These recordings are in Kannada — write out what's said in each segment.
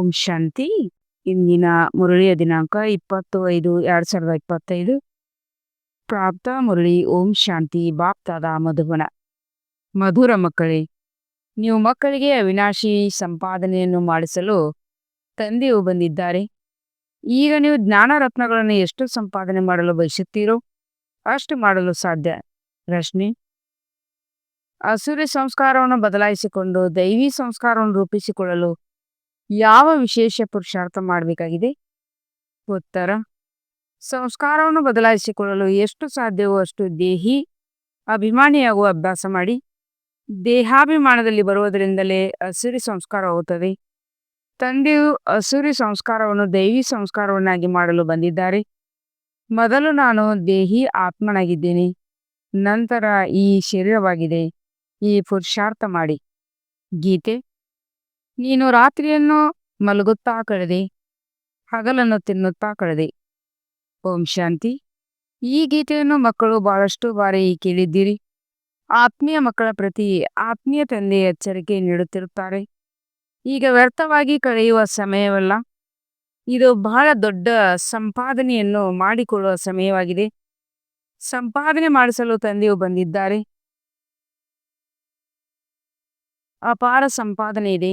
ಓಂ ಶಾಂತಿ. ಇಂದಿನ ಮುರಳಿಯ ದಿನಾಂಕ 20/5/2025. ಪ್ರಾಪ್ತ ಮುರಳಿ ಓಂ ಶಾಂತಿ ಬಾಪ್ತಾದ ಮಧುಬನ. ಮಧುರ ಮಕ್ಕಳೇ, ನೀವು ಮಕ್ಕಳಿಗೆ ಅವಿನಾಶಿ ಸಂಪಾದನೆಯನ್ನು ಮಾಡಿಸಲು ತಂದೆಯು ಬಂದಿದ್ದಾರೆ. ಈಗ ನೀವು ಜ್ಞಾನ ರತ್ನಗಳನ್ನು ಎಷ್ಟು ಸಂಪಾದನೆ ಮಾಡಲು ಬಯಸುತ್ತೀರೋ ಅಷ್ಟು ಮಾಡಲು ಸಾಧ್ಯ. ರಶ್ಮಿ, ಅಸುರಿ ಸಂಸ್ಕಾರವನ್ನು ಬದಲಾಯಿಸಿಕೊಂಡು ದೈವಿ ಸಂಸ್ಕಾರವನ್ನು ರೂಪಿಸಿಕೊಳ್ಳಲು ಯಾವ ವಿಶೇಷ ಪುರುಷಾರ್ಥ ಮಾಡಬೇಕಾಗಿದೆ? ಉತ್ತರ: ಸಂಸ್ಕಾರವನ್ನು ಬದಲಾಯಿಸಿಕೊಳ್ಳಲು ಎಷ್ಟು ಸಾಧ್ಯವೋ ಅಷ್ಟು ದೇಹಿ ಅಭಿಮಾನಿಯಾಗುವ ಅಭ್ಯಾಸ ಮಾಡಿ. ದೇಹಾಭಿಮಾನದಲ್ಲಿ ಬರುವುದರಿಂದಲೇ ಅಸುರಿ ಸಂಸ್ಕಾರವಾಗುತ್ತದೆ. ತಂದೆಯು ಅಸುರಿ ಸಂಸ್ಕಾರವನ್ನು ದೈವಿ ಸಂಸ್ಕಾರವನ್ನಾಗಿ ಮಾಡಲು ಬಂದಿದ್ದಾರೆ. ಮೊದಲು ನಾನು ದೇಹಿ ಆತ್ಮನಾಗಿದ್ದೇನೆ, ನಂತರ ಈ ಶರೀರವಾಗಿದೆ. ಈ ಪುರುಷಾರ್ಥ ಮಾಡಿ. ಗೀತೆ: ನೀನು ರಾತ್ರಿಯನ್ನು ಮಲಗುತ್ತಾ ಕಳೆದೆ, ಹಗಲನ್ನು ತಿನ್ನುತ್ತಾ ಕಳೆದೆ. ಓಂ ಶಾಂತಿ. ಈ ಗೀತೆಯನ್ನು ಮಕ್ಕಳು ಬಹಳಷ್ಟು ಬಾರಿ ಕೇಳಿದ್ದೀರಿ. ಆತ್ಮೀಯ ಮಕ್ಕಳ ಪ್ರತಿ ಆತ್ಮೀಯ ತಂದೆ ಎಚ್ಚರಿಕೆ ನೀಡುತ್ತಿರುತ್ತಾರೆ. ಈಗ ವ್ಯರ್ಥವಾಗಿ ಕಳೆಯುವ ಸಮಯವಲ್ಲ, ಇದು ಬಹಳ ದೊಡ್ಡ ಸಂಪಾದನೆಯನ್ನು ಮಾಡಿಕೊಳ್ಳುವ ಸಮಯವಾಗಿದೆ. ಸಂಪಾದನೆ ಮಾಡಿಸಲು ತಂದೆಯು ಬಂದಿದ್ದಾರೆ. ಅಪಾರ ಸಂಪಾದನೆ ಇದೆ.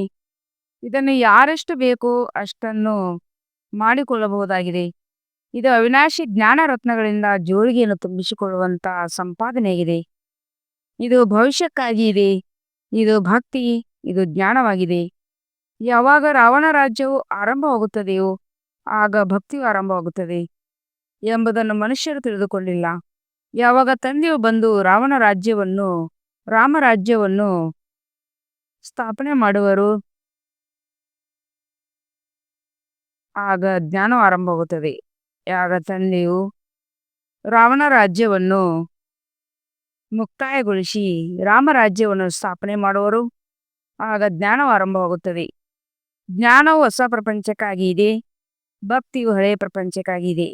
ಇದನ್ನು ಯಾರೆಷ್ಟು ಬೇಕೋ ಅಷ್ಟನ್ನು ಮಾಡಿಕೊಳ್ಳಬಹುದಾಗಿದೆ. ಇದು ಅವಿನಾಶಿ ಜ್ಞಾನ ರತ್ನಗಳಿಂದ ಜೋಳಿಗೆಯನ್ನು ತುಂಬಿಸಿಕೊಳ್ಳುವಂತಹ ಸಂಪಾದನೆಯಾಗಿದೆ. ಇದು ಭವಿಷ್ಯಕ್ಕಾಗಿ ಇದೆ. ಇದು ಭಕ್ತಿ, ಇದು ಜ್ಞಾನವಾಗಿದೆ. ಯಾವಾಗ ರಾವಣ ರಾಜ್ಯವು ಆರಂಭವಾಗುತ್ತದೆಯೋ ಆಗ ಭಕ್ತಿಯು ಆರಂಭವಾಗುತ್ತದೆ ಎಂಬುದನ್ನು ಮನುಷ್ಯರು ತಿಳಿದುಕೊಂಡಿಲ್ಲ. ಯಾವಾಗ ತಂದೆಯು ಬಂದು ರಾಮರಾಜ್ಯವನ್ನು ಸ್ಥಾಪನೆ ಮಾಡುವರು ಆಗ ಜ್ಞಾನ ಆರಂಭವಾಗುತ್ತದೆ. ಯಾಗ ತಂದೆಯು ರಾವಣ ರಾಜ್ಯವನ್ನು ಮುಕ್ತಾಯಗೊಳಿಸಿ ರಾಮರಾಜ್ಯವನ್ನು ಸ್ಥಾಪನೆ ಮಾಡುವರು ಆಗ ಜ್ಞಾನ ಆರಂಭವಾಗುತ್ತದೆ. ಜ್ಞಾನವು ಹೊಸ ಪ್ರಪಂಚಕ್ಕಾಗಿ ಇದೆ, ಭಕ್ತಿಯು ಹಳೆಯ ಪ್ರಪಂಚಕ್ಕಾಗಿ ಇದೆ.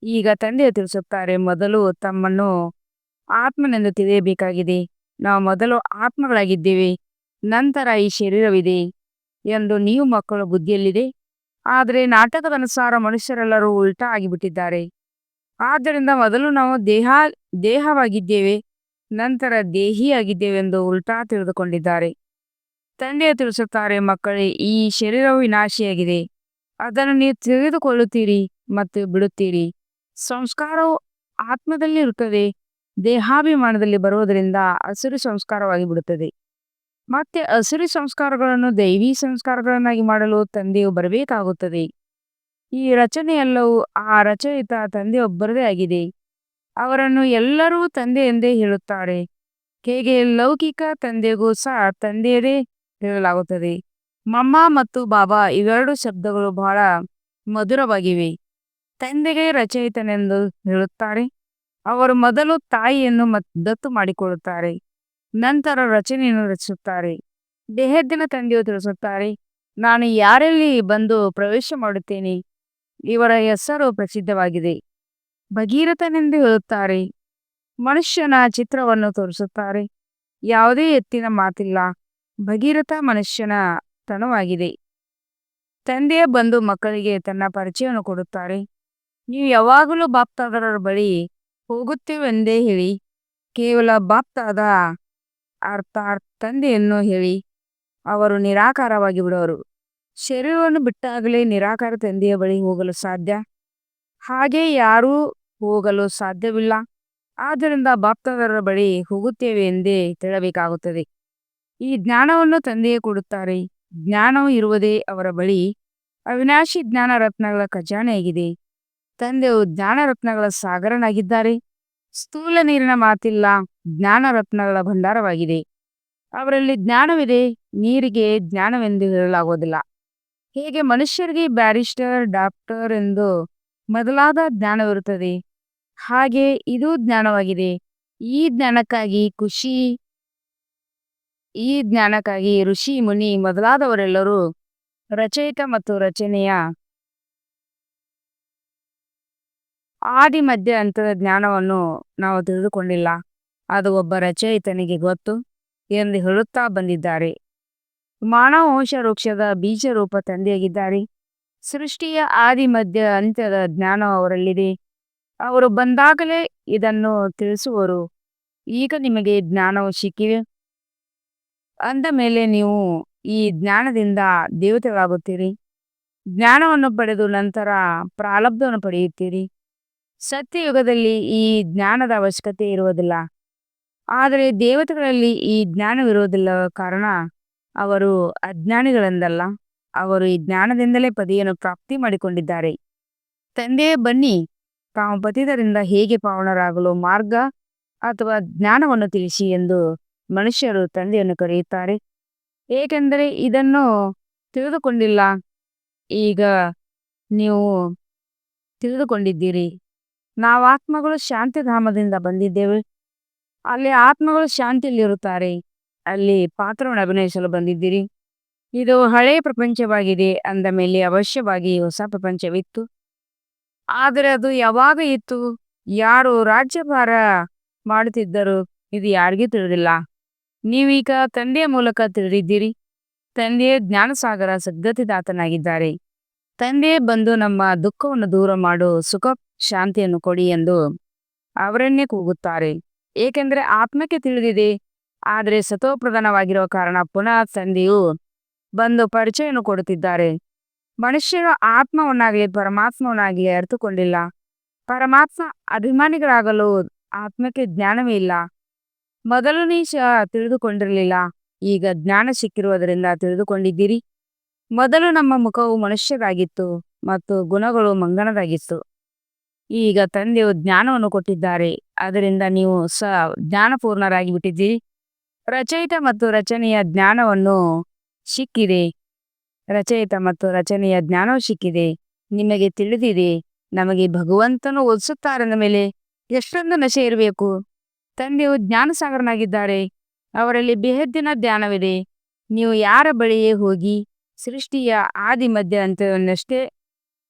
ಈಗ ತಂದೆಯು ತಿಳಿಸುತ್ತಾರೆ, ಮೊದಲು ತಮ್ಮನ್ನು ಆತ್ಮನೆಂದು ತಿಳಿಯಬೇಕಾಗಿದೆ. ನಾವು ಮೊದಲು ಆತ್ಮಗಳಾಗಿದ್ದೇವೆ, ನಂತರ ಈ ಶರೀರವಿದೆ ಎಂದು ನೀವು ಮಕ್ಕಳ ಬುದ್ಧಿಯಲ್ಲಿದೆ. ಆದರೆ ನಾಟಕದ ಅನುಸಾರ ಮನುಷ್ಯರೆಲ್ಲರೂ ಉಲ್ಟಾ ಆಗಿಬಿಟ್ಟಿದ್ದಾರೆ. ಆದ್ದರಿಂದ ಮೊದಲು ನಾವು ದೇಹವಾಗಿದ್ದೇವೆ, ನಂತರ ದೇಹಿಯಾಗಿದ್ದೇವೆಂದು ಉಲ್ಟಾ ತಿಳಿದುಕೊಂಡಿದ್ದಾರೆ. ತಂದೆಯು ತಿಳಿಸುತ್ತಾರೆ, ಮಕ್ಕಳೇ, ಈ ಶರೀರವು ವಿನಾಶಿಯಾಗಿದೆ. ಅದನ್ನು ನೀವು ತಿಳಿದುಕೊಳ್ಳುತ್ತೀರಿ ಮತ್ತು ಬಿಡುತ್ತೀರಿ. ಸಂಸ್ಕಾರವು ಆತ್ಮದಲ್ಲಿ ಇರುತ್ತದೆ. ದೇಹಾಭಿಮಾನದಲ್ಲಿ ಬರುವುದರಿಂದ ಅಸುರಿ ಸಂಸ್ಕಾರವಾಗಿ ಬಿಡುತ್ತದೆ. ಮತ್ತೆ ಅಸುರಿ ಸಂಸ್ಕಾರಗಳನ್ನು ದೈವಿ ಸಂಸ್ಕಾರಗಳನ್ನಾಗಿ ಮಾಡಲು ತಂದೆಯು ಬರಬೇಕಾಗುತ್ತದೆ. ಈ ರಚನೆಯೆಲ್ಲವೂ ಆ ರಚಯಿತ ತಂದೆಯೊಬ್ಬರದೇ ಆಗಿದೆ. ಅವರನ್ನು ಎಲ್ಲರೂ ತಂದೆ ಎಂದೇ ಹೇಳುತ್ತಾರೆ. ಹೇಗೆ ಲೌಕಿಕ ತಂದೆಗೂ ಸಹ ತಂದೆಯದೇ ಹೇಳಲಾಗುತ್ತದೆ. ಮಮ್ಮ ಮತ್ತು ಬಾಬಾ ಇವೆರಡು ಶಬ್ದಗಳು ಬಹಳ ಮಧುರವಾಗಿವೆ. ತಂದೆಗೆ ರಚಯಿತನೆಂದು ಹೇಳುತ್ತಾರೆ. ಅವರು ಮೊದಲು ತಾಯಿಯನ್ನು ದತ್ತು ಮಾಡಿಕೊಳ್ಳುತ್ತಾರೆ, ನಂತರ ರಚನೆಯನ್ನು ರಚಿಸುತ್ತಾರೆ. ದೇಹದ್ದಿನ ತಂದೆಯು ತಿಳಿಸುತ್ತಾರೆ, ನಾನು ಯಾರಲ್ಲಿ ಬಂದು ಪ್ರವೇಶ ಮಾಡುತ್ತೇನೆ. ಇವರ ಹೆಸರು ಪ್ರಸಿದ್ಧವಾಗಿದೆ. ಭಗೀರಥನೆಂದು ಹೇಳುತ್ತಾರೆ. ಮನುಷ್ಯನ ಚಿತ್ರವನ್ನು ತೋರಿಸುತ್ತಾರೆ. ಯಾವುದೇ ಎತ್ತಿನ ಮಾತಿಲ್ಲ. ಭಗೀರಥ ಮನುಷ್ಯನ ತನವಾಗಿದೆ. ತಂದೆಯ ಬಂದು ಮಕ್ಕಳಿಗೆ ತನ್ನ ಪರಿಚಯವನ್ನು ಕೊಡುತ್ತಾರೆ. ನೀವು ಯಾವಾಗಲೂ ಬಾಪ್ತಾದರ ಬಳಿ ಹೋಗುತ್ತೇವೆಂದೇ ಹೇಳಿ. ಕೇವಲ ಬಾಪ್ತಾದ ಅರ್ಥಾತ್ ತಂದೆಯನ್ನು ಹೇಳಿ. ಅವರು ನಿರಾಕಾರವಾಗಿ ಬಿಡುವರು. ಶರೀರವನ್ನು ಬಿಟ್ಟಾಗಲೇ ನಿರಾಕಾರ ತಂದೆಯ ಬಳಿ ಹೋಗಲು ಸಾಧ್ಯ. ಹಾಗೆ ಯಾರೂ ಹೋಗಲು ಸಾಧ್ಯವಿಲ್ಲ. ಆದ್ದರಿಂದ ಬಾಪ್ತಾದರ ಬಳಿ ಹೋಗುತ್ತೇವೆ ಎಂದೇ ತಿಳಬೇಕಾಗುತ್ತದೆ. ಈ ಜ್ಞಾನವನ್ನು ತಂದೆಯೇ ಕೊಡುತ್ತಾರೆ. ಜ್ಞಾನವು ಇರುವುದೇ ಅವರ ಬಳಿ. ಅವಿನಾಶಿ ಜ್ಞಾನ ರತ್ನಗಳ ಖಜಾನೆಯಾಗಿದೆ. ತಂದೆಯು ಜ್ಞಾನ ರತ್ನಗಳ ಸಾಗರನಾಗಿದ್ದಾರೆ. ಸ್ಥೂಲ ನೀರಿನ ಮಾತಿಲ್ಲ, ಜ್ಞಾನ ರತ್ನಗಳ ಭಂಡಾರವಾಗಿದೆ. ಅವರಲ್ಲಿ ಜ್ಞಾನವಿದೆ. ನೀರಿಗೆ ಜ್ಞಾನವೆಂದು ಹೇಳಲಾಗುವುದಿಲ್ಲ. ಹೇಗೆ ಮನುಷ್ಯರಿಗೆ ಬ್ಯಾರಿಸ್ಟರ್, ಡಾಕ್ಟರ್ ಎಂದು ಮೊದಲಾದ ಜ್ಞಾನವಿರುತ್ತದೆ, ಹಾಗೆ ಇದು ಜ್ಞಾನವಾಗಿದೆ. ಈ ಜ್ಞಾನಕ್ಕಾಗಿ ಋಷಿ, ಮುನಿ ಮೊದಲಾದವರೆಲ್ಲರೂ ರಚಯಿತ ಮತ್ತು ರಚನೆಯ ಆದಿ ಮಧ್ಯ ಹಂತದ ಜ್ಞಾನವನ್ನು ನಾವು ತಿಳಿದುಕೊಂಡಿಲ್ಲ. ಅದು ಒಬ್ಬ ರಚಯಿತನಿಗೆ ಗೊತ್ತು ಎಂದು ಹೇಳುತ್ತಾ ಬಂದಿದ್ದಾರೆ. ಮಾನವ ವಂಶ ವೃಕ್ಷದ ಬೀಜ ರೂಪ ತಂದೆಯಾಗಿದ್ದಾರೆ. ಸೃಷ್ಟಿಯ ಆದಿ ಮಧ್ಯ ಅಂತ್ಯದ ಜ್ಞಾನ ಅವರಲ್ಲಿದೆ. ಅವರು ಬಂದಾಗಲೇ ಇದನ್ನು ತಿಳಿಸುವರು. ಈಗ ನಿಮಗೆ ಜ್ಞಾನವು ಸಿಕ್ಕಿವೆ. ಅಂದ ಮೇಲೆ ನೀವು ಈ ಜ್ಞಾನದಿಂದ ದೇವತೆಗಳಾಗುತ್ತೀರಿ. ಜ್ಞಾನವನ್ನು ಪಡೆದು ನಂತರ ಪ್ರಾರಬ್ಧವನ್ನು ಪಡೆಯುತ್ತೀರಿ. ಸತ್ಯಯುಗದಲ್ಲಿ ಈ ಜ್ಞಾನದ ಅವಶ್ಯಕತೆ ಇರುವುದಿಲ್ಲ. ಆದರೆ ದೇವತೆಗಳಲ್ಲಿ ಈ ಜ್ಞಾನವಿರುವುದಿಲ್ಲ, ಕಾರಣ ಅವರು ಅಜ್ಞಾನಿಗಳೆಂದಲ್ಲ, ಅವರು ಈ ಜ್ಞಾನದಿಂದಲೇ ಪದವಿಯನ್ನು ಪ್ರಾಪ್ತಿ ಮಾಡಿಕೊಂಡಿದ್ದಾರೆ. ತಂದೆಯೇ ಬನ್ನಿ, ತಾವು ಪತಿತರಿಂದ ಹೇಗೆ ಪಾವನರಾಗಲು ಮಾರ್ಗ ಅಥವಾ ಜ್ಞಾನವನ್ನು ತಿಳಿಸಿ ಎಂದು ಮನುಷ್ಯರು ತಂದೆಯನ್ನು ಕರೆಯುತ್ತಾರೆ. ಏಕೆಂದರೆ ಇದನ್ನು ತಿಳಿದುಕೊಂಡಿಲ್ಲ. ಈಗ ನೀವು ತಿಳಿದುಕೊಂಡಿದ್ದೀರಿ. ನಾವು ಆತ್ಮಗಳು ಶಾಂತಿಧಾಮದಿಂದ ಬಂದಿದ್ದೇವೆ. ಅಲ್ಲಿ ಆತ್ಮಗಳು ಶಾಂತಿಯಲ್ಲಿರುತ್ತಾರೆ. ಅಲ್ಲಿ ಪಾತ್ರವನ್ನು ಅಭಿನಯಿಸಲು ಬಂದಿದ್ದೀರಿ. ಇದು ಹಳೆಯ ಪ್ರಪಂಚವಾಗಿದೆ ಅಂದ ಮೇಲೆ ಅವಶ್ಯವಾಗಿ ಹೊಸ ಪ್ರಪಂಚವಿತ್ತು. ಆದರೆ ಅದು ಯಾವಾಗ ಇತ್ತು, ಯಾರು ರಾಜ್ಯಭಾರ ಮಾಡುತ್ತಿದ್ದರು, ಇದು ಯಾರಿಗೂ ತಿಳಿದಿಲ್ಲ. ನೀವೀಗ ತಂದೆಯ ಮೂಲಕ ತಿಳಿದಿದ್ದೀರಿ. ತಂದೆಯೇ ಜ್ಞಾನಸಾಗರ ಸದ್ಗತಿದಾತನಾಗಿದ್ದಾರೆ. ತಂದೆಯೇ ಬಂದು ನಮ್ಮ ದುಃಖವನ್ನು ದೂರ ಮಾಡು, ಸುಖ ಶಾಂತಿಯನ್ನು ಕೊಡಿ ಎಂದು ಅವರನ್ನೇ ಕೂಗುತ್ತಾರೆ. ಏಕೆಂದರೆ ಆತ್ಮಕ್ಕೆ ತಿಳಿದಿದೆ. ಆದರೆ ಸತೋಪ್ರಧಾನವಾಗಿರುವ ಕಾರಣ ಪುನಃ ತಂದೆಯು ಬಂದು ಪರಿಚಯವನ್ನು ಕೊಡುತ್ತಿದ್ದಾರೆ. ಮನುಷ್ಯರು ಆತ್ಮವನ್ನಾಗಲಿ ಪರಮಾತ್ಮವನ್ನಾಗಲಿ ಅರಿತುಕೊಂಡಿಲ್ಲ. ಪರಮಾತ್ಮ ಅಭಿಮಾನಿಗಳಾಗಲು ಆತ್ಮಕ್ಕೆ ಜ್ಞಾನವೇ ಇಲ್ಲ. ಮೊದಲು ಸಹ ತಿಳಿದುಕೊಂಡಿರಲಿಲ್ಲ. ಈಗ ಜ್ಞಾನ ಸಿಕ್ಕಿರುವುದರಿಂದ ತಿಳಿದುಕೊಂಡಿದ್ದೀರಿ. ಮೊದಲು ನಮ್ಮ ಮುಖವು ಮನುಷ್ಯರಾಗಿತ್ತು ಮತ್ತು ಗುಣಗಳು ಮಂಗನದಾಗಿತ್ತು. ಈಗ ತಂದೆಯು ಜ್ಞಾನವನ್ನು ಕೊಟ್ಟಿದ್ದಾರೆ. ಅದರಿಂದ ನೀವು ಜ್ಞಾನಪೂರ್ಣರಾಗಿ ಬಿಟ್ಟಿದ್ದೀರಿ. ರಚಯಿತ ಮತ್ತು ರಚನೆಯ ಜ್ಞಾನವನ್ನು ಸಿಕ್ಕಿದೆ. ರಚಯಿತ ಮತ್ತು ರಚನೆಯ ಜ್ಞಾನವು ಸಿಕ್ಕಿದೆ. ನಿಮಗೆ ತಿಳಿದಿದೆ. ನಮಗೆ ಭಗವಂತನು ಓದಿಸುತ್ತಾರೆಂದ ಮೇಲೆ ಎಷ್ಟೊಂದು ನಶೆ ಇರಬೇಕು. ತಂದೆಯು ಜ್ಞಾನಸಾಗರನಾಗಿದ್ದಾರೆ. ಅವರಲ್ಲಿ ಬೇಹದ್ದಿನ ಜ್ಞಾನವಿದೆ. ನೀವು ಯಾರ ಬಳಿಯೇ ಹೋಗಿ ಸೃಷ್ಟಿಯ ಆದಿ ಮಧ್ಯ ಅಂತ್ಯವನ್ನಷ್ಟೇ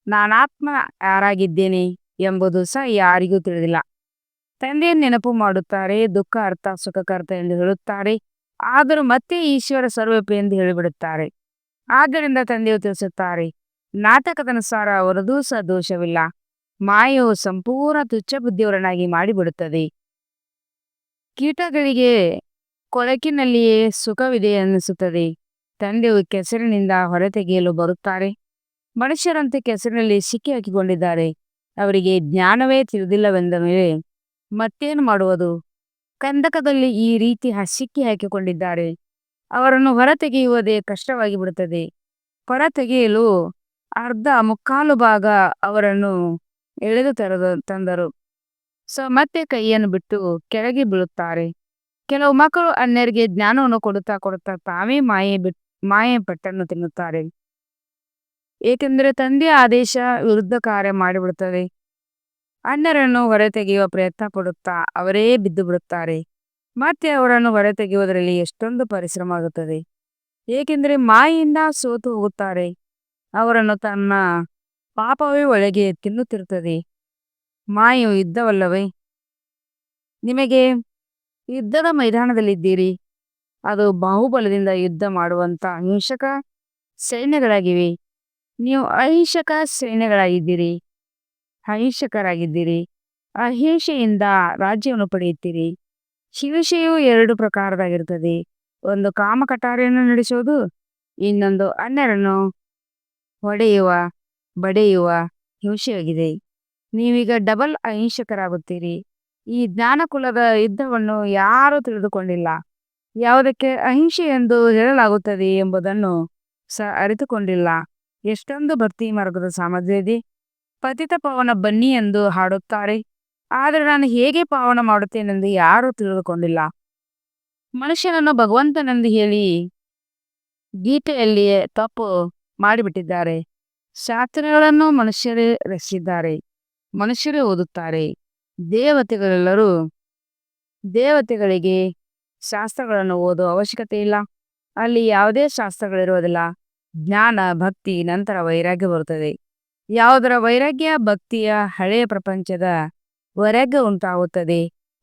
ನಾನಾತ್ಮ ಯಾರಾಗಿದ್ದೇನೆ ಎಂಬುದು ಸಹ ಯಾರಿಗೂ ತಿಳಿದಿಲ್ಲ. ತಂದೆಯನ್ನು ನೆನಪು ಮಾಡುತ್ತಾರೆ. ದುಃಖ ಅರ್ಥ ಸುಖಕರ್ತ ಎಂದು ಹೇಳುತ್ತಾರೆ. ಆದರೂ ಮತ್ತೆ ಈಶ್ವರ ಸರ್ವವ್ಯಾಪಿ ಎಂದು ಹೇಳಿಬಿಡುತ್ತಾರೆ. ಆದ್ದರಿಂದ ತಂದೆಯು ತಿಳಿಸುತ್ತಾರೆ, ನಾಟಕದನುಸಾರ ಅವರದೂ ಸಹ ದೋಷವಿಲ್ಲ. ಮಾಯವು ಸಂಪೂರ್ಣ ತುಚ್ಛ ಬುದ್ಧಿಯವರನ್ನಾಗಿ ಮಾಡಿಬಿಡುತ್ತದೆ. ಕೀಟಗಳಿಗೆ ಕೊಳಕಿನಲ್ಲಿಯೇ ಸುಖವಿದೆ ಎನಿಸುತ್ತದೆ. ತಂದೆಯು ಕೆಸರಿನಿಂದ ಹೊರತೆಗೆಯಲು ಬರುತ್ತಾರೆ. ಮನುಷ್ಯರಂತೆ ಕೆಸರಿನಲ್ಲಿ ಸಿಕ್ಕಿ ಹಾಕಿಕೊಂಡಿದ್ದಾರೆ. ಅವರಿಗೆ ಜ್ಞಾನವೇ ತಿಳಿದಿಲ್ಲವೆಂದ ಮೇಲೆ ಮತ್ತೇನು ಮಾಡುವುದು? ಕಂದಕದಲ್ಲಿ ಈ ರೀತಿ ಸಿಕ್ಕಿ ಹಾಕಿಕೊಂಡಿದ್ದಾರೆ. ಅವರನ್ನು ಹೊರತೆಗೆಯುವುದೇ ಕಷ್ಟವಾಗಿ ಬಿಡುತ್ತದೆ. ಹೊರತೆಗೆಯಲು ಅರ್ಧ ಮುಕ್ಕಾಲು ಭಾಗ ಅವರನ್ನು ಎಳೆದು ತಂದರು. ಮತ್ತೆ ಕೈಯನ್ನು ಬಿಟ್ಟು ಕೆಳಗೆ ಬೀಳುತ್ತಾರೆ. ಕೆಲವು ಮಕ್ಕಳು ಅನ್ಯರಿಗೆ ಜ್ಞಾನವನ್ನು ಕೊಡುತ್ತಾ ಕೊಡುತ್ತಾ ತಾವೇ ಮಾಯೆ ಪಟ್ಟನ್ನು ತಿನ್ನುತ್ತಾರೆ. ಏಕೆಂದರೆ ತಂದೆಯ ಆದೇಶ ವಿರುದ್ಧ ಕಾರ್ಯ ಮಾಡಿಬಿಡುತ್ತದೆ. ಅನ್ಯರನ್ನು ಹೊರತೆಗೆಯುವ ಪ್ರಯತ್ನ ಪಡುತ್ತಾ ಅವರೇ ಬಿದ್ದು ಬಿಡುತ್ತಾರೆ. ಮತ್ತೆ ಅವರನ್ನು ಹೊರತೆಗೆಯುವುದರಲ್ಲಿ ಎಷ್ಟೊಂದು ಪರಿಶ್ರಮ ಆಗುತ್ತದೆ. ಏಕೆಂದರೆ ಮಾಯೆಯಿಂದ ಸೋತು ಹೋಗುತ್ತಾರೆ. ಅವರನ್ನು ತನ್ನ ಪಾಪವೇ ಒಳಗೆ ತಿನ್ನುತ್ತಿರುತ್ತದೆ. ಮಾಯೆಯು ಯುದ್ಧವಲ್ಲವೇ? ನಿಮಗೆ ಯುದ್ಧದ ಮೈದಾನದಲ್ಲಿದ್ದೀರಿ. ಅದು ಬಾಹುಬಲದಿಂದ ಯುದ್ಧ ಮಾಡುವಂತ ಹಿಂಸಕ ಸೈನ್ಯಗಳಾಗಿವೆ. ನೀವು ಅಹಿಂಸಕ ಸೈನ್ಯಗಳಾಗಿದ್ದೀರಿ. ಅಹಿಂಸಕರಾಗಿದ್ದೀರಿ. ಅಹಿಂಸೆಯಿಂದ ರಾಜ್ಯವನ್ನು ಪಡೆಯುತ್ತೀರಿ. ಹಿಂಸೆಯು ಎರಡು ಪ್ರಕಾರದಾಗಿರುತ್ತದೆ. ಒಂದು ಕಾಮ ಕಟಾರಿಯನ್ನು ನಡೆಸುವುದು, ಇನ್ನೊಂದು ಅನ್ಯರನ್ನು ಹೊಡೆಯುವ ಬಡೆಯುವ ಹಿಂಸೆಯಾಗಿದೆ. ನೀವೀಗ ಡಬಲ್ ಅಹಿಂಸಕರಾಗುತ್ತೀರಿ. ಈ ಜ್ಞಾನಕುಲದ ಯುದ್ಧವನ್ನು ಯಾರೂ ತಿಳಿದುಕೊಂಡಿಲ್ಲ. ಯಾವುದಕ್ಕೆ ಅಹಿಂಸೆ ಎಂದು ಹೇಳಲಾಗುತ್ತದೆ ಎಂಬುದನ್ನು ಸಹ ಅರಿತುಕೊಂಡಿಲ್ಲ. ಎಷ್ಟೊಂದು ಭಕ್ತಿ ಮಾರ್ಗದ ಸಾಮರ್ಥ್ಯ ಇದೆ. ಪತಿತ ಪಾವನ ಬನ್ನಿ ಎಂದು ಹಾಡುತ್ತಾರೆ. ಆದರೆ ನಾನು ಹೇಗೆ ಪಾವನ ಮಾಡುತ್ತೇನೆಂದು ಯಾರೂ ತಿಳಿದುಕೊಂಡಿಲ್ಲ. ಮನುಷ್ಯನನ್ನು ಭಗವಂತನೆಂದು ಹೇಳಿ ಗೀತೆಯಲ್ಲಿಯೇ ತಪ್ಪು ಮಾಡಿಬಿಟ್ಟಿದ್ದಾರೆ. ಶಾಸ್ತ್ರಗಳನ್ನು ಮನುಷ್ಯರೇ ರಚಿಸಿದ್ದಾರೆ, ಮನುಷ್ಯರೇ ಓದುತ್ತಾರೆ. ದೇವತೆಗಳಿಗೆ ಶಾಸ್ತ್ರಗಳನ್ನು ಓದುವ ಅವಶ್ಯಕತೆ ಇಲ್ಲ. ಅಲ್ಲಿ ಯಾವುದೇ ಶಾಸ್ತ್ರಗಳಿರುವುದಿಲ್ಲ. ಜ್ಞಾನ, ಭಕ್ತಿ, ನಂತರ ವೈರಾಗ್ಯ ಬರುತ್ತದೆ. ಯಾವುದರ ವೈರಾಗ್ಯ? ಭಕ್ತಿಯ ಹಳೆಯ ಪ್ರಪಂಚದ ವೈರಾಗ್ಯ ಉಂಟಾಗುತ್ತದೆ.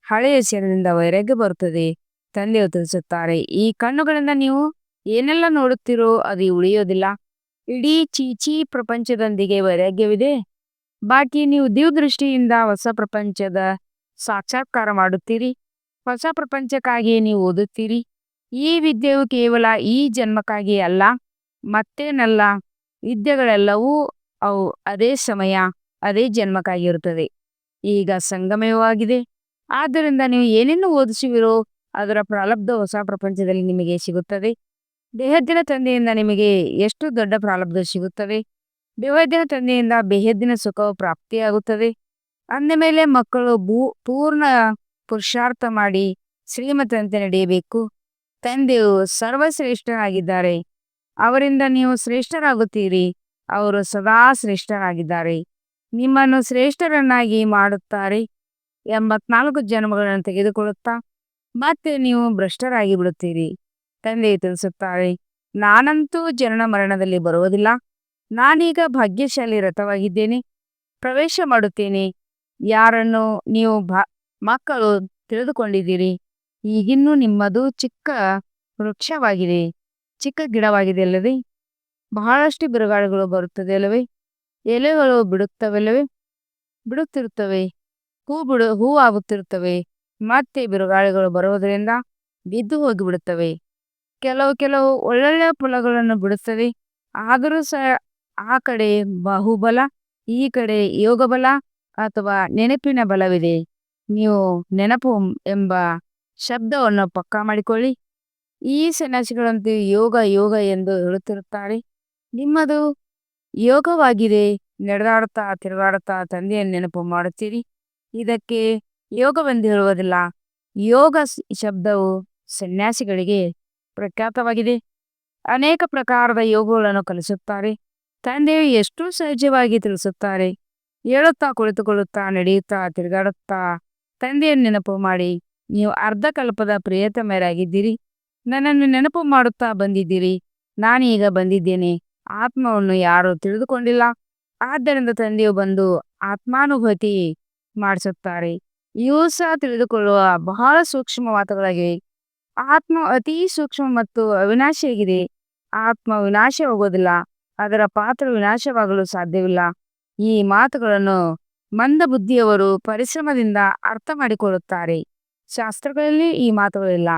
ಹಳೆಯ ಶರೀರದಿಂದ ವೈರಾಗ್ಯ ಬರುತ್ತದೆ. ತಂದೆಯು ತಿಳಿಸುತ್ತಾರೆ, ಈ ಕಣ್ಣುಗಳಿಂದ ನೀವು ಏನೆಲ್ಲ ನೋಡುತ್ತೀರೋ ಅದು ಉಳಿಯೋದಿಲ್ಲ. ಇಡೀ ಚೀಚಿ ಪ್ರಪಂಚದೊಂದಿಗೆ ವೈರಾಗ್ಯವಿದೆ. ಬಾಕಿ ನೀವು ದೃಷ್ಟಿಯಿಂದ ಹೊಸ ಪ್ರಪಂಚದ ಸಾಕ್ಷಾತ್ಕಾರ ಮಾಡುತ್ತೀರಿ. ಹೊಸ ಪ್ರಪಂಚಕ್ಕಾಗಿ ನೀವು ಓದುತ್ತೀರಿ. ಈ ವಿದ್ಯೆಯು ಕೇವಲ ಈ ಜನ್ಮಕ್ಕಾಗಿ ಅಲ್ಲ, ಮತ್ತೇನಲ್ಲ. ವಿದ್ಯೆಗಳೆಲ್ಲವೂ ಅವು ಅದೇ ಸಮಯ, ಅದೇ ಜನ್ಮಕ್ಕಾಗಿರುತ್ತದೆ. ಈಗ ಸಂಗಮಯವಾಗಿದೆ. ಆದ್ದರಿಂದ ನೀವು ಏನೇನು ಓದಿಸುವಿರೋ ಅದರ ಪ್ರಾರಬ್ಧ ಹೊಸ ಪ್ರಪಂಚದಲ್ಲಿ ನಿಮಗೆ ಸಿಗುತ್ತದೆ. ಬೇಹದ್ದಿನ ತಂದೆಯಿಂದ ನಿಮಗೆ ಎಷ್ಟು ದೊಡ್ಡ ಪ್ರಾರಬ್ಧ ಸಿಗುತ್ತದೆ. ಬೇಹದ್ದಿನ ತಂದೆಯಿಂದ ಬೇಹದ್ದಿನ ಸುಖವು ಪ್ರಾಪ್ತಿಯಾಗುತ್ತದೆ. ಅಂದ ಮೇಲೆ ಮಕ್ಕಳು ಪೂರ್ಣ ಪುರುಷಾರ್ಥ ಮಾಡಿ ಶ್ರೀಮತಂತೆ ನಡೆಯಬೇಕು. ತಂದೆಯು ಸರ್ವಶ್ರೇಷ್ಠರಾಗಿದ್ದಾರೆ. ಅವರಿಂದ ನೀವು ಶ್ರೇಷ್ಠರಾಗುತ್ತೀರಿ. ಅವರು ಸದಾ ಶ್ರೇಷ್ಠರಾಗಿದ್ದಾರೆ. ನಿಮ್ಮನ್ನು ಶ್ರೇಷ್ಠರನ್ನಾಗಿ ಮಾಡುತ್ತಾರೆ. 84 ಜನ್ಮಗಳನ್ನು ತೆಗೆದುಕೊಳ್ಳುತ್ತಾ ಮತ್ತೆ ನೀವು ಭ್ರಷ್ಟರಾಗಿ ಬಿಡುತ್ತೀರಿ. ತಂದೆ ತಿಳಿಸುತ್ತಾರೆ, ನಾನಂತೂ ಜನನ ಮರಣದಲ್ಲಿ ಬರುವುದಿಲ್ಲ. ನಾನೀಗ ಭಾಗ್ಯಶಾಲಿ ರಥವಾಗಿದ್ದೇನೆ, ಪ್ರವೇಶ ಮಾಡುತ್ತೇನೆ. ಯಾರನ್ನು ನೀವು ಮಕ್ಕಳು ತಿಳಿದುಕೊಂಡಿದ್ದೀರಿ. ಈಗಿನ್ನೂ ನಿಮ್ಮದು ಚಿಕ್ಕ ವೃಕ್ಷವಾಗಿದೆ, ಚಿಕ್ಕ ಗಿಡವಾಗಿದೆ ಅಲ್ಲವೇ? ಬಹಳಷ್ಟು ಬಿರುಗಾಳಿಗಳು ಬರುತ್ತದೆ ಅಲ್ಲವೇ? ಎಲೆಗಳು ಬಿಡುತ್ತಿರುತ್ತವೆ, ಹೂ ಆಗುತ್ತಿರುತ್ತವೆ. ಮತ್ತೆ ಬಿರುಗಾಳಿಗಳು ಬರುವುದರಿಂದ ಬಿದ್ದು ಹೋಗಿಬಿಡುತ್ತವೆ. ಕೆಲವು ಒಳ್ಳೊಳ್ಳೆ ಫಲಗಳನ್ನು ಬಿಡುತ್ತದೆ. ಆದರೂ ಸಹ ಆ ಕಡೆ ಬಾಹುಬಲ, ಈ ಕಡೆ ಯೋಗಬಲ ಅಥವಾ ನೆನಪಿನ ಬಲವಿದೆ. ನೀವು ನೆನಪು ಎಂಬ ಶಬ್ದವನ್ನು ಪಕ್ಕಾ ಮಾಡಿಕೊಳ್ಳಿ. ಈ ಸನ್ಯಾಸಿಗಳಂತೆ ಯೋಗ ಯೋಗ ಎಂದು ಹೇಳುತ್ತಿರುತ್ತಾರೆ. ನಿಮ್ಮದು ಯೋಗವಾಗಿದೆ. ನಡೆದಾಡುತ್ತಾ ತಿರುಗಾಡುತ್ತಾ ತಂದೆಯನ್ನು ನೆನಪು ಮಾಡುತ್ತೀರಿ. ಇದಕ್ಕೆ ಯೋಗವೆಂದು ಹೇಳುವುದಿಲ್ಲ. ಯೋಗ ಶಬ್ದವು ಸನ್ಯಾಸಿಗಳಿಗೆ ಪ್ರಖ್ಯಾತವಾಗಿದೆ. ಅನೇಕ ಪ್ರಕಾರದ ಯೋಗಗಳನ್ನು ಕಲಿಸುತ್ತಾರೆ. ತಂದೆಯು ಎಷ್ಟು ಸಹಜವಾಗಿ ತಿಳಿಸುತ್ತಾರೆ. ಹೇಳುತ್ತಾ ಕುಳಿತುಕೊಳ್ಳುತ್ತಾ ನಡೆಯುತ್ತಾ ತಿರುಗಾಡುತ್ತಾ ತಂದೆಯನ್ನು ನೆನಪು ಮಾಡಿ. ನೀವು ಅರ್ಧಕಲ್ಪದ ಪ್ರಿಯತಮರಾಗಿದ್ದೀರಿ. ನನ್ನನ್ನು ನೆನಪು ಮಾಡುತ್ತಾ ಬಂದಿದ್ದೀರಿ. ನಾನೀಗ ಬಂದಿದ್ದೇನೆ. ಆತ್ಮವನ್ನು ಯಾರೂ ತಿಳಿದುಕೊಂಡಿಲ್ಲ. ಆದ್ದರಿಂದ ತಂದೆಯು ಬಂದು ಆತ್ಮಾನುಭೂತಿ ಮಾಡಿಸುತ್ತಾರೆ. ಇವು ಸಹ ತಿಳಿದುಕೊಳ್ಳುವ ಬಹಳ ಸೂಕ್ಷ್ಮ ಮಾತುಗಳಾಗಿವೆ. ಆತ್ಮ ಅತಿ ಸೂಕ್ಷ್ಮ ಮತ್ತು ಅವಿನಾಶಿಯಾಗಿದೆ. ಆತ್ಮ ವಿನಾಶವಾಗುವುದಿಲ್ಲ. ಅದರ ಪಾತ್ರ ವಿನಾಶವಾಗಲು ಸಾಧ್ಯವಿಲ್ಲ. ಈ ಮಾತುಗಳನ್ನು ಮಂದಬುದ್ಧಿಯವರು ಪರಿಶ್ರಮದಿಂದ ಅರ್ಥ ಮಾಡಿಕೊಳ್ಳುತ್ತಾರೆ. ಶಾಸ್ತ್ರಗಳಲ್ಲಿ ಈ ಮಾತುಗಳಿಲ್ಲ.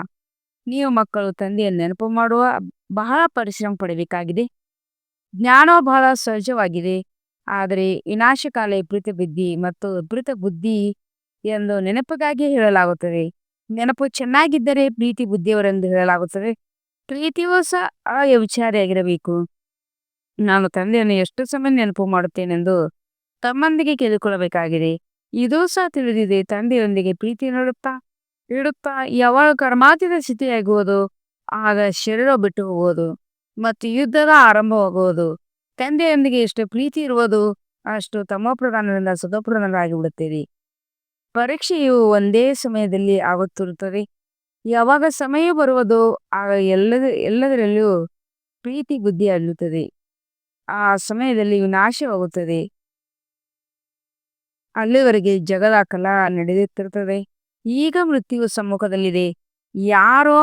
ನೀವು ಮಕ್ಕಳು ತಂದೆಯನ್ನು ನೆನಪು ಮಾಡುವ ಬಹಳ ಪರಿಶ್ರಮ ಪಡಬೇಕಾಗಿದೆ. ಜ್ಞಾನವು ಬಹಳ ಸಹಜವಾಗಿದೆ. ಆದರೆ ವಿನಾಶಕಾಲ ವಿಪರೀತ ಬುದ್ಧಿ ಮತ್ತು ವಿಪರೀತ ಬುದ್ಧಿ ಎಂದು ನೆನಪಿಗಾಗಿ ಹೇಳಲಾಗುತ್ತದೆ. ನೆನಪು ಚೆನ್ನಾಗಿದ್ದರೆ ಪ್ರೀತಿ ಬುದ್ಧಿಯವರೆಂದು ಹೇಳಲಾಗುತ್ತದೆ. ಪ್ರೀತಿಯೂ ಸಹ ಅವ್ಯವಿಚಾರಿಯಾಗಿರಬೇಕು. ನಾನು ತಂದೆಯನ್ನು ಎಷ್ಟು ಸಮಯ ನೆನಪು ಮಾಡುತ್ತೇನೆಂದು ತಮ್ಮೊಂದಿಗೆ ಕೇಳಿಕೊಳ್ಳಬೇಕಾಗಿದೆ. ಇದೂ ಸಹ ತಿಳಿದಿದೆ. ತಂದೆಯೊಂದಿಗೆ ಪ್ರೀತಿ ಇಡುತ್ತಾ ಯಾವಾಗ ಕರ್ಮಾತೀತ ಸ್ಥಿತಿಯಾಗುವುದು, ಆಗ ಶರೀರ ಬಿಟ್ಟು ಹೋಗುವುದು ಮತ್ತು ಯುದ್ಧದ ಆರಂಭವಾಗುವುದು. ತಂದೆಯೊಂದಿಗೆ ಎಷ್ಟು ಪ್ರೀತಿ ಇರುವುದು, ಅಷ್ಟು ತಮೋಪ್ರಧಾನದಿಂದ ಸತೋಪ್ರಧಾನರಾಗಿ ಬಿಡುತ್ತೀರಿ. ಪರೀಕ್ಷೆಯು ಒಂದೇ ಸಮಯದಲ್ಲಿ ಆಗುತ್ತಿರುತ್ತದೆ. ಯಾವಾಗ ಸಮಯ ಬರುವುದೋ ಆಗ ಎಲ್ಲದರಲ್ಲಿಯೂ ಪ್ರೀತಿ ಬುದ್ಧಿ ಅಳ್ಳುತ್ತದೆ. ಆ ಸಮಯದಲ್ಲಿ ವಿನಾಶವಾಗುತ್ತದೆ. ಅಲ್ಲಿವರೆಗೆ ಜಗದ ಕಲ ನಡೆಯುತ್ತಿರುತ್ತದೆ. ಈಗ ಮೃತ್ಯು ಸಮ್ಮುಖದಲ್ಲಿದೆ. ಯಾರೋ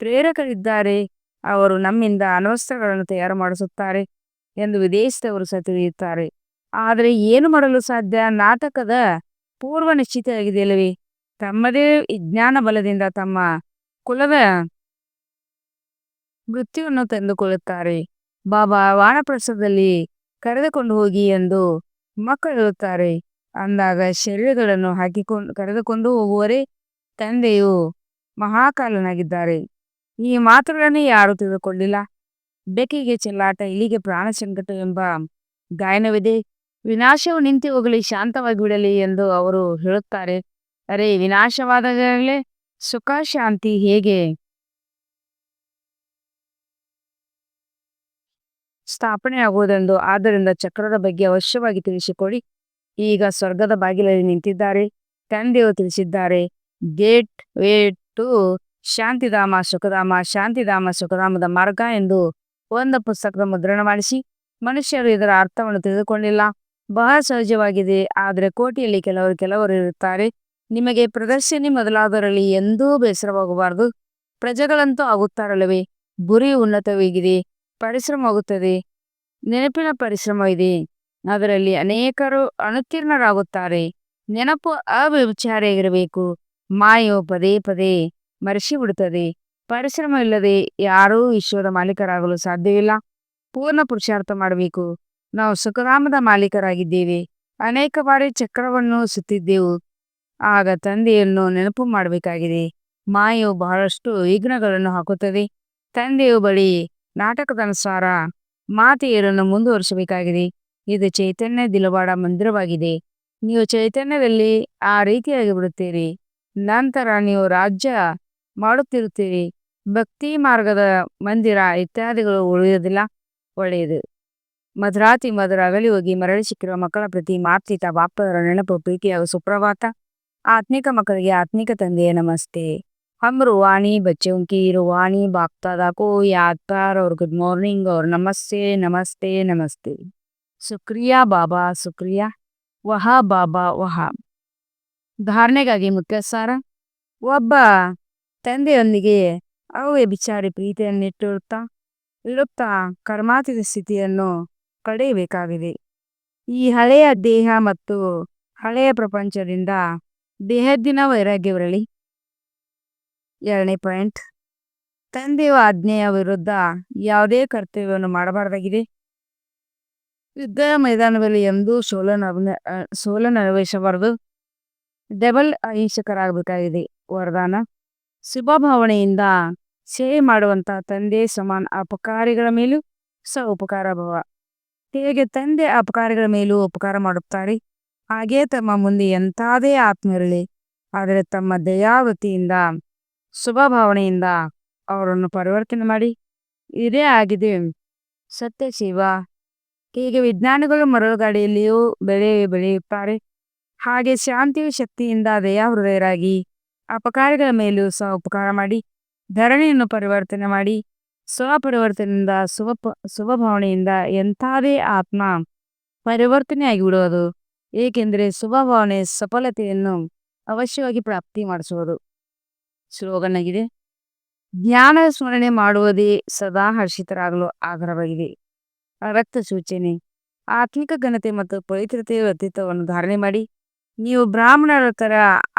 ಪ್ರೇರಕರಿದ್ದಾರೆ, ಅವರು ನಮ್ಮಿಂದ ಅನವಸ್ಥಗಳನ್ನು ತಯಾರು ಮಾಡಿಸುತ್ತಾರೆ ಎಂದು ವಿದೇಶದವರು ಸಹ ತಿಳಿಯುತ್ತಾರೆ. ಆದರೆ ಏನು ಮಾಡಲು ಸಾಧ್ಯ? ನಾಟಕದ ಪೂರ್ವ ನಿಶ್ಚಿತ ಆಗಿದೆಯಲ್ಲವೇ? ತಮ್ಮದೇ ವಿಜ್ಞಾನ ಬಲದಿಂದ ತಮ್ಮ ಕುಲದ ಮೃತ್ಯುವನ್ನು ತಂದುಕೊಳ್ಳುತ್ತಾರೆ. ಬಾಬಾ ವಾನಪ್ರಸ್ಥದಲ್ಲಿ ಕರೆದುಕೊಂಡು ಹೋಗಿ ಎಂದು ಮಕ್ಕಳು ಹೇಳುತ್ತಾರೆ. ಅಂದಾಗ ಶರೀರಗಳನ್ನು ಕರೆದುಕೊಂಡು ಹೋಗುವರೇ ತಂದೆಯು ಮಹಾಕಾಲನಾಗಿದ್ದಾರೆ. ಈ ಮಾತುಗಳನ್ನು ಯಾರೂ ತಿಳಿದುಕೊಳ್ಳಿಲ್ಲ. ಬೆಕ್ಕಿಗೆ ಚೆಲ್ಲಾಟ, ಇಲಿಗೆ ಪ್ರಾಣ ಸಂಕಟ ಎಂಬ ಗಾಯನವಿದೆ. ವಿನಾಶವು ನಿಂತು ಹೋಗಲಿ, ಶಾಂತವಾಗಿ ಬಿಡಲಿ ಎಂದು ಅವರು ಹೇಳುತ್ತಾರೆ. ಅರೆ, ವಿನಾಶವಾದಾಗಲೇ ಸುಖ ಶಾಂತಿ ಹೇಗೆ ಸ್ಥಾಪನೆಯಾಗುವುದೆಂದು. ಆದ್ದರಿಂದ ಚಕ್ರದ ಬಗ್ಗೆ ಅವಶ್ಯವಾಗಿ ತಿಳಿಸಿಕೊಡಿ. ಈಗ ಸ್ವರ್ಗದ ಬಾಗಿಲಲ್ಲಿ ನಿಂತಿದ್ದಾರೆ. ತಂದೆಯು ತಿಳಿಸಿದ್ದಾರೆ, gate way to Shantidhama ಸುಖಧಾಮ, Shantidhama ಸುಖಧಾಮದ ಮಾರ್ಗ ಎಂದು ಒಂದು ಪುಸ್ತಕದ ಮುದ್ರಣ ಮಾಡಿಸಿ. ಮನುಷ್ಯರು ಇದರ ಅರ್ಥವನ್ನು ತಿಳಿದುಕೊಂಡಿಲ್ಲ. ಬಹಳ ಸಹಜವಾಗಿದೆ. ಆದರೆ ಕೋಟಿಯಲ್ಲಿ ಕೆಲವರು ಇರುತ್ತಾರೆ. ನಿಮಗೆ ಪ್ರದರ್ಶಿನಿ ಮೊದಲಾದವರಲ್ಲಿ ಎಂದೂ ಬೇಸರವಾಗಬಾರದು. ಪ್ರಜೆಗಳಂತೂ ಆಗುತ್ತಾರಲ್ಲವೇ? ಗುರಿ ಉನ್ನತವಾಗಿದೆ, ಪರಿಶ್ರಮವಾಗುತ್ತದೆ, ನೆನಪಿನ ಪರಿಶ್ರಮ ಇದೆ. ಅದರಲ್ಲಿ ಅನೇಕರು ಅನುತ್ತೀರ್ಣರಾಗುತ್ತಾರೆ. ನೆನಪು ಅವ್ಯಭಿಚಾರಿಯಾಗಿರಬೇಕು. ಮಾಯು ಪದೇ ಪದೇ ಮರೆಸಿ ಬಿಡುತ್ತದೆ. ಪರಿಶ್ರಮ ಇಲ್ಲದೆ ಯಾರೂ ವಿಶ್ವದ ಮಾಲೀಕರಾಗಲು ಸಾಧ್ಯವಿಲ್ಲ. ಪೂರ್ಣ ಪುರುಷಾರ್ಥ ಮಾಡಬೇಕು. ನಾವು ಸುಖಧಾಮದ ಮಾಲೀಕರಾಗಿದ್ದೇವೆ. ಅನೇಕ ಬಾರಿ ಚಕ್ರವನ್ನು ಸುತ್ತಿದ್ದೆವು. ಆಗ ತಂದೆಯನ್ನು ನೆನಪು ಮಾಡಬೇಕಾಗಿದೆ. ಮಾಯು ಬಹಳಷ್ಟು ವಿಘ್ನಗಳನ್ನು ಹಾಕುತ್ತದೆ. ತಂದೆಯ ಬಳಿ ನಾಟಕದ ಅನುಸಾರ ಮಾತೆಯರನ್ನು ಮುಂದುವರಿಸಬೇಕಾಗಿದೆ. ಇದು ಚೈತನ್ಯ ದಿಲವಾಡ ಮಂದಿರವಾಗಿದೆ. ನೀವು ಚೈತನ್ಯದಲ್ಲಿ ಆ ರೀತಿಯಾಗಿ ಬಿಡುತ್ತೀರಿ. ನಂತರ ನೀವು ರಾಜ್ಯ ಮಾಡುತ್ತಿರುತ್ತೀರಿ. ಭಕ್ತಿ ಮಾರ್ಗದ ಮಂದಿರ ಇತ್ಯಾದಿಗಳು ಉಳಿಯುವುದಿಲ್ಲ. ಒಳ್ಳೆಯದು. ಮಧುರಾತಿ ಮಧುರ ಅಗಲಿ ಹೋಗಿ ಮರಳಿ ಸಿಕ್ಕಿರುವ ಮಕ್ಕಳ ಪ್ರತಿ ಮಾತ್ರಿತ ಬಾಪ್ತದರ ನೆನಪು ಪ್ರೀತಿ ಹಾಗೂ ಸುಪ್ರಭಾತ. ಆತ್ಮಿಕ ಮಕ್ಕಳಿಗೆ ಆತ್ಮಿಕ ತಂದೆಯ ನಮಸ್ತೆ. हम रूहानी बच्चों की रूहानी बाप दादा को याद कर और गुड मॉर्निंग और नमस्ते नमस्ते नमस्ते. शुक्रिया बाबा शुक्रिया. ವಹ ಬಾಬಾ ವಹ. ಧಾರಣೆಗಾಗಿ ಮುಖ್ಯ ಸಾರ. ಒಬ್ಬ ತಂದೆಯೊಂದಿಗೆ ಅವ್ಯಭಿಚಾರಿ ಪ್ರೀತಿಯನ್ನಿಟ್ಟಿರುತ್ತಾ ಕರ್ಮಾತೀತ ಸ್ಥಿತಿಯನ್ನು ಪಡೆಯಬೇಕಾಗಿದೆ. ಈ ಹಳೆಯ ದೇಹ ಮತ್ತು ಹಳೆಯ ಪ್ರಪಂಚದಿಂದ ದೇಹದ್ದಿನ ವೈರಾಗ್ಯವಿರಲಿ. 2ನೇ ಪಾಯಿಂಟ್, ತಂದೆಯ ಆಜ್ಞೆಯ ವಿರುದ್ಧ ಯಾವುದೇ ಕರ್ತವ್ಯವನ್ನು ಮಾಡಬಾರದಾಗಿದೆ. ಯುದ್ಧ ಮೈದಾನದಲ್ಲಿ ಎಂದೂ ಸೋಲನ್ನು ಅನುಭವಿಸಬಾರದು. ಡಬಲ್ ಅಹಿಂಸಕರಾಗಬೇಕಾಗಿದೆ. ವರದಾನ: ಶುಭಭಾವನೆಯಿಂದ ಸೇವೆ ಮಾಡುವಂತಹ ತಂದೆ ಸಮಾನ ಅಪಕಾರಿಗಳ ಮೇಲೂ ಸಹ ಉಪಕಾರ ಭಾವ. ಹೇಗೆ ತಂದೆ ಅಪಕಾರಿಗಳ ಮೇಲೂ ಉಪಕಾರ ಮಾಡುತ್ತಾರೆ, ಹಾಗೆಯೇ ತಮ್ಮ ಮುಂದೆ ಎಂಥದೇ ಆತ್ಮ ಇರಲಿ, ಆದರೆ ತಮ್ಮ ದಯಾವತಿಯಿಂದ ಶುಭಭಾವನೆಯಿಂದ ಅವರನ್ನು ಪರಿವರ್ತನೆ ಮಾಡಿ. ಇದೇ ಆಗಿದೆ ಸತ್ಯ ಸೇವಾ. ಹೀಗೆ ವಿಜ್ಞಾನಿಗಳು ಮರಳುಗಾಡಿಯಲ್ಲಿಯೂ ಬೆಳೆಯುತ್ತಾರೆ. ಹಾಗೆ ಶಾಂತಿಯ ಶಕ್ತಿಯಿಂದ ದಯಾಹೃದಯರಾಗಿ ಅಪಕಾರಿಗಳ ಮೇಲೂ ಸಹ ಉಪಕಾರ ಮಾಡಿ ಧರಣಿಯನ್ನು ಪರಿವರ್ತನೆ ಮಾಡಿ ಸ್ವಪರಿವರ್ತನೆಯಿಂದ ಶುಭಭಾವನೆಯಿಂದ ಎಂಥದೇ ಆತ್ಮ ಪರಿವರ್ತನೆಯಾಗಿ ಬಿಡುವುದು. ಏಕೆಂದರೆ ಶುಭಭಾವನೆ ಸಫಲತೆಯನ್ನು ಅವಶ್ಯವಾಗಿ ಪ್ರಾಪ್ತಿ ಮಾಡಿಸುವುದು. ಸ್ಲೋಗನ್ ಆಗಿದೆ: ಜ್ಞಾನ ಸ್ಮರಣೆ ಮಾಡುವುದೇ ಸದಾ ಹರ್ಷಿತರಾಗಲು ಆಗ್ರಹವಾಗಿದೆ. ರಕ್ತ ಸೂಚನೆ: ಆತ್ಮಿಕ ಘನತೆ ಮತ್ತು ಪವಿತ್ರತೆಯ ವ್ಯಕ್ತಿತ್ವವನ್ನು ಧಾರಣೆ ಮಾಡಿ. ನೀವು ಬ್ರಾಹ್ಮಣರ ತರ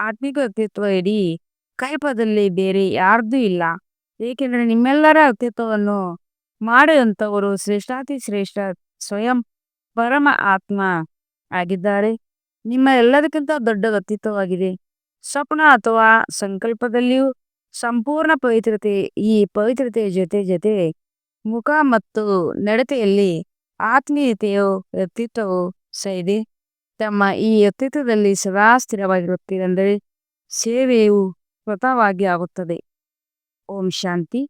ಆತ್ಮಿಕ ವ್ಯಕ್ತಿತ್ವ ಇಡೀ ಕಲ್ಪದಲ್ಲಿ ಬೇರೆ ಯಾರ್ದೂ ಇಲ್ಲ. ಏಕೆಂದರೆ ನಿಮ್ಮೆಲ್ಲರ ವ್ಯಕ್ತಿತ್ವವನ್ನು ಮಾಡುವಂಥವರು ಶ್ರೇಷ್ಠಾತಿ ಶ್ರೇಷ್ಠ ಸ್ವಯಂ ಪರಮ ಆತ್ಮ ಆಗಿದ್ದಾರೆ. ನಿಮ್ಮ ಎಲ್ಲದಕ್ಕಿಂತ ದೊಡ್ಡ ವ್ಯಕ್ತಿತ್ವವಾಗಿದೆ. ಸ್ವಪ್ನ ಅಥವಾ ಸಂಕಲ್ಪದಲ್ಲಿಯೂ ಸಂಪೂರ್ಣ ಪವಿತ್ರತೆ. ಈ ಪವಿತ್ರತೆಯ ಜೊತೆ ಮುಖ ಮತ್ತು ನಡತೆಯಲ್ಲಿ ಆತ್ಮೀಯತೆಯ ವ್ಯಕ್ತಿತ್ವವು ಸಹ ಇದೆ. ತಮ್ಮ ಈ ವ್ಯಕ್ತಿತ್ವದಲ್ಲಿ ಸದಾ ಸ್ಥಿರವಾಗಿರುತ್ತೀರೆಂದರೆ ಸೇವೆಯು ಸ್ವತಃವಾಗಿ ಆಗುತ್ತದೆ. ಓಂ ಶಾಂತಿ.